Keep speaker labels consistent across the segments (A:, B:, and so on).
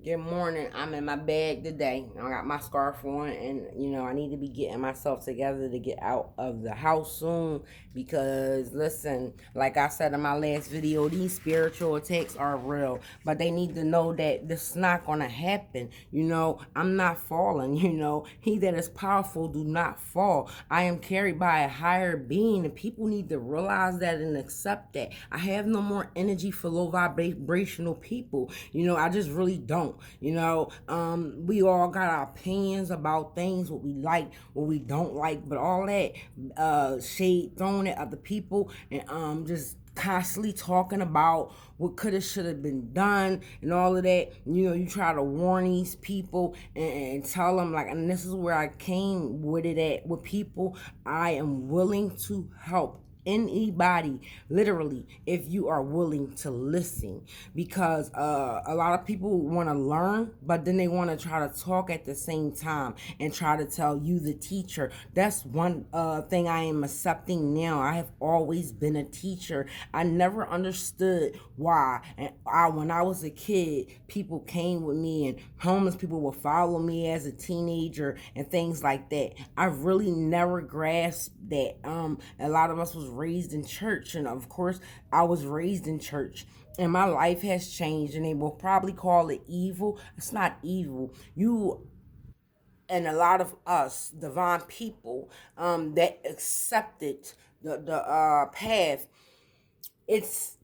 A: Good morning. I'm in my bag today. I got my scarf on, and I need to be getting myself together to get out of the house soon. Because listen, like I said in my last video, these spiritual attacks are real, but they need to know that this is not gonna happen. I'm not falling. He that is powerful do not fall. I am carried by a higher being, and people need to realize that and accept that. I have no more energy for low vibrational people. I just really don't. We all got our opinions about things, what we like, what we don't like, but all that shade thrown at other people, and just constantly talking about what could have should have been done and all of that. You try to warn these people and tell them, like, and this is where I came with it at with people. I am willing to help anybody, literally, if you are willing to listen, because a lot of people want to learn, but then they want to try to talk at the same time and try to tell you, the teacher. That's one thing I am accepting now. I have always been a teacher. I never understood why, and when I was a kid, people came with me, and homeless people would follow me as a teenager and things like that. I really never grasped that. A lot of us was raised in church, and of course I was raised in church, and my life has changed, and they will probably call it evil. It's not evil. You and a lot of us divine people that accepted the path. It's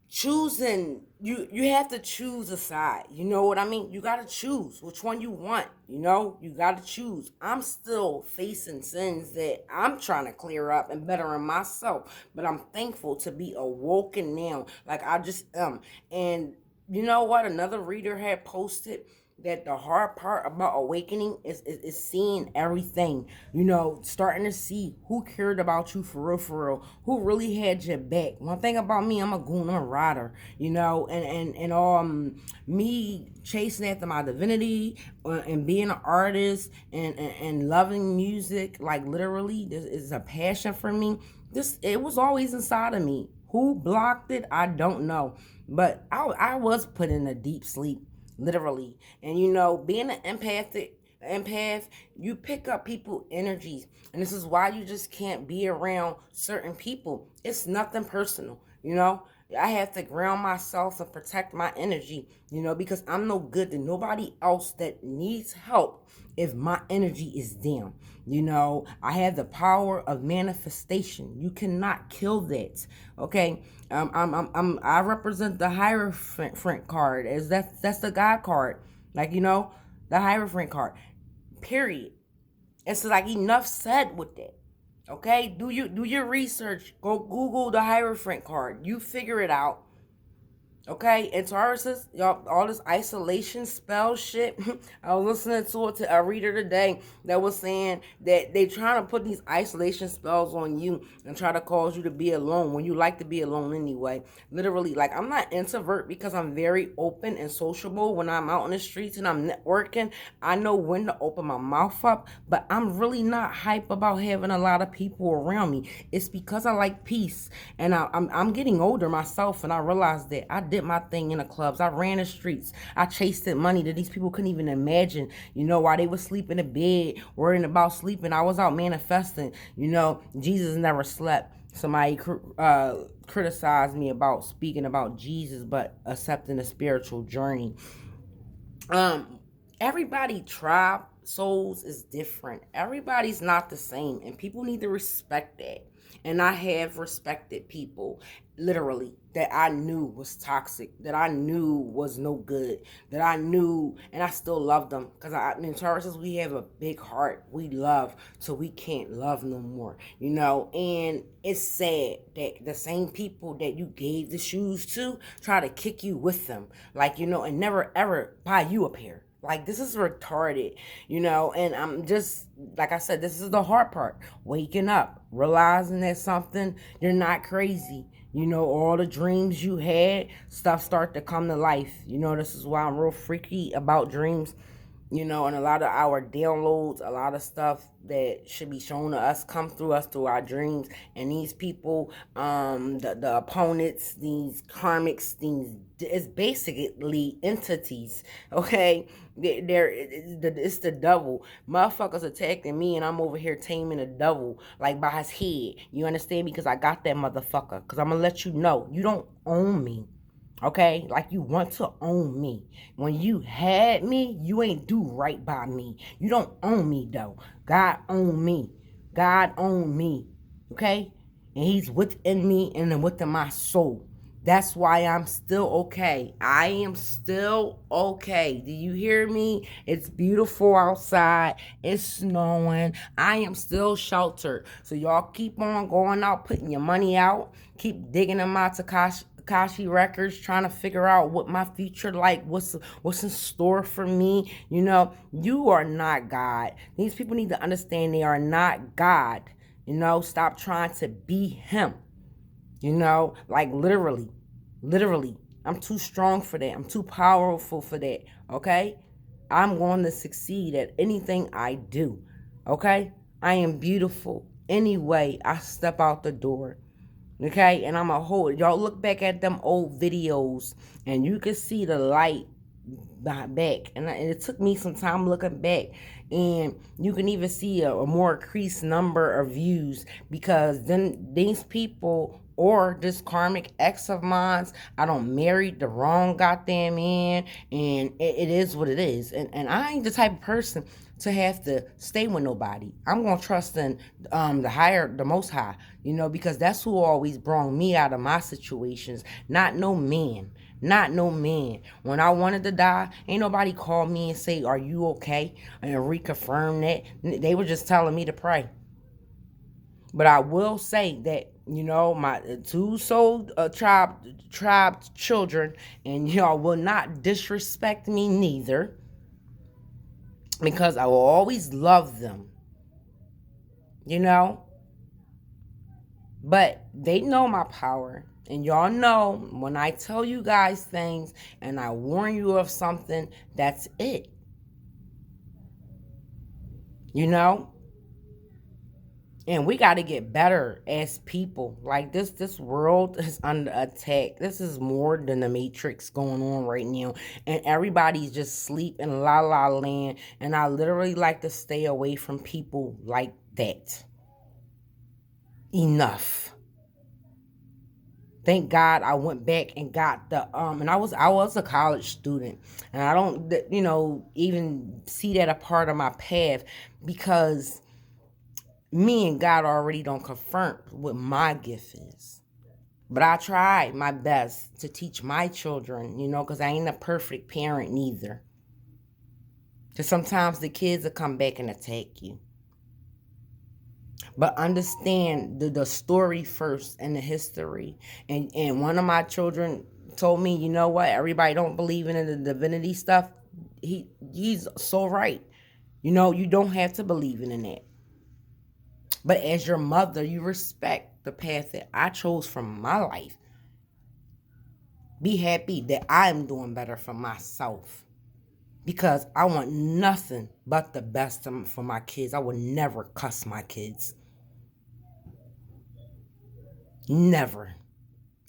A: choosing. You have to choose a side. You know what I mean? You got to choose which one you want. You got to choose. I'm still facing sins that I'm trying to clear up and bettering myself, but I'm thankful to be awoken now, like I just am. And you know what, another reader had posted that the hard part about awakening is seeing everything. Starting to see who cared about you for real, who really had your back. One thing about me, I'm a goon, I'm a rider. And me chasing after my divinity, and being an artist, and loving music, like literally, this is a passion for me. It was always inside of me. Who blocked it, I don't know, but I was put in a deep sleep, literally. And being an empath, you pick up people energies, and this is why you just can't be around certain people. It's nothing personal. I have to ground myself and protect my energy, because I'm no good to nobody else that needs help if my energy is down. I have the power of manifestation. You cannot kill that. Okay. I represent the Hierophant card, as that's the God card. Like, the Hierophant card. Period. It's like enough said with that. Okay? Do your research. Go Google the Hierophant card. You figure it out. Okay, and Tauruses, y'all, all this isolation spell shit. I was listening to a reader today that was saying that they trying to put these isolation spells on you and try to cause you to be alone when you like to be alone anyway. Literally, like, I'm not introvert because I'm very open and sociable when I'm out in the streets and I'm networking. I know when to open my mouth up, but I'm really not hype about having a lot of people around me. It's because I like peace, and I'm getting older myself, and I realized that I did my thing in the clubs. I ran the streets. I chased money that these people couldn't even imagine. While they were sleeping in bed, worrying about sleeping, I was out manifesting. Jesus never slept. Somebody criticized me about speaking about Jesus, but accepting the spiritual journey. Um, Everybody tribe souls is different. Everybody's not the same, and people need to respect that. And I have respected people, literally, that I knew was toxic, that I knew was no good, that I knew, and I still love them, because in Tauruses, we have a big heart. We love, so we can't love no more. And it's sad that the same people that you gave the shoes to try to kick you with them, like, and never ever buy you a pair. Like, this is retarded, and I'm just, like I said, this is the hard part. Waking up, realizing that something, you're not crazy. All the dreams you had, stuff start to come to life. This is why I'm real freaky about dreams. And a lot of our downloads, a lot of stuff that should be shown to us come through us through our dreams. And these people, the opponents, these karmics, these, it's basically entities, okay? It's the devil. Motherfuckers attacking me and I'm over here taming the devil like by his head. You understand? Because I got that motherfucker. Because I'm gonna let you know, you don't own me. Okay, like you want to own me. When you had me, you ain't do right by me. You don't own me though. God own me. God own me. Okay, and He's within me and then within my soul. That's why I'm still okay. I am still okay. Do you hear me? It's beautiful outside. It's snowing. I am still sheltered. So y'all keep on going out, putting your money out. Keep digging them out to Akashi records, trying to figure out what my future like, what's in store for me. You are not God. These people need to understand they are not God. Stop trying to be Him. Like literally, I'm too strong for that. I'm too powerful for that. Okay, I'm going to succeed at anything I do. Okay, I am beautiful anyway I step out the door. Okay, and I'm a whole, y'all look back at them old videos and you can see the light back, and it took me some time looking back, and you can even see a more increased number of views, because then these people or this karmic ex of mine, I don't married the wrong goddamn man, and it is what it is, and I ain't the type of person to have to stay with nobody. I'm gonna trust in the most high, because that's who always brought me out of my situations, not no man. Not no man. When I wanted to die, ain't nobody call me and say, "Are you okay?" and reconfirm that. They were just telling me to pray. But I will say that, my two soul tribe children, and y'all will not disrespect me neither, because I will always love them. But they know my power. And y'all know when I tell you guys things and I warn you of something, that's it. And we got to get better as people. Like this world is under attack. This is more than the Matrix going on right now. And everybody's just sleep in la la land. And I literally like to stay away from people like that. Enough. Thank God I went back and got the and I was a college student, and I don't even see that a part of my path, because me and God already don't confirm what my gift is. But I tried my best to teach my children, because I ain't a perfect parent neither. Because sometimes the kids will come back and attack you. But understand the story first and the history. And one of my children told me, you know what? Everybody don't believe in the divinity stuff. He's so right. You don't have to believe in that. But as your mother, you respect the path that I chose for my life. Be happy that I'm doing better for myself, because I want nothing but the best for my kids. I would never cuss my kids. Never.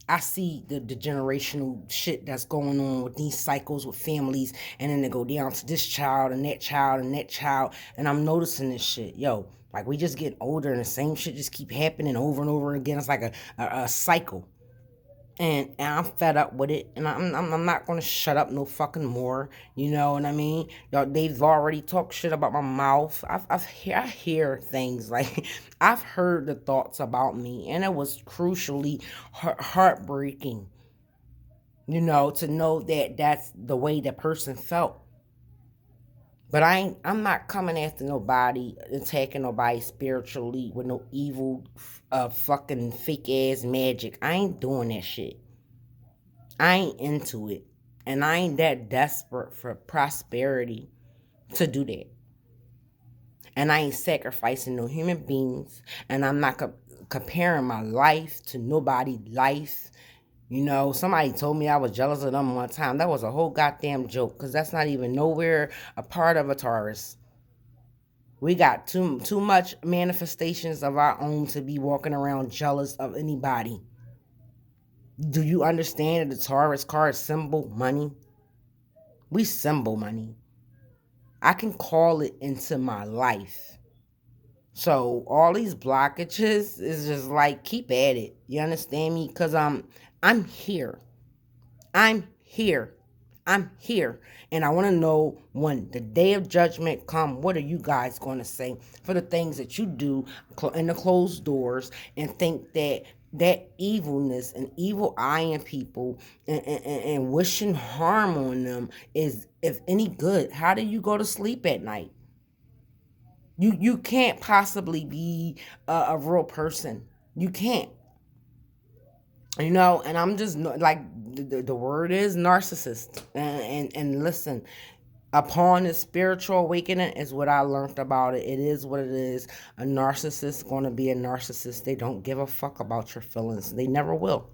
A: I see the generational shit that's going on with these cycles with families, and then they go down to this child and that child and that child, and I'm noticing this shit. Yo, like we just get older and the same shit just keep happening over and over again. It's like a cycle. And I'm fed up with it, and I'm not gonna shut up no fucking more. You know what I mean? Y'all, they've already talked shit about my mouth. I hear things like I've heard the thoughts about me, and it was crucially heartbreaking. To know that that's the way the person felt. But I'm not coming after nobody, attacking nobody spiritually with no evil, fucking fake ass magic. I ain't doing that shit. I ain't into it. And I ain't that desperate for prosperity to do that. And I ain't sacrificing no human beings. And I'm not comparing my life to nobody's life. You know, somebody told me I was jealous of them one time. That was a whole goddamn joke, because that's not even nowhere a part of a Taurus. We got too much manifestations of our own to be walking around jealous of anybody. Do you understand that the Taurus card symbol money? We symbol money. I can call it into my life. So all these blockages is just like, keep at it. You understand me? Cause I'm here. I'm here. I'm here. And I want to know, when the day of judgment come, what are you guys going to say for the things that you do in the closed doors, and think that that evilness and evil eyeing people, and wishing harm on them is, if any, good? How do you go to sleep at night? You can't possibly be a real person. You can't. You know, and I'm just like, the word is narcissist. And listen, upon the spiritual awakening is what I learned about it. It is what it is. A narcissist is going to be a narcissist. They don't give a fuck about your feelings. They never will.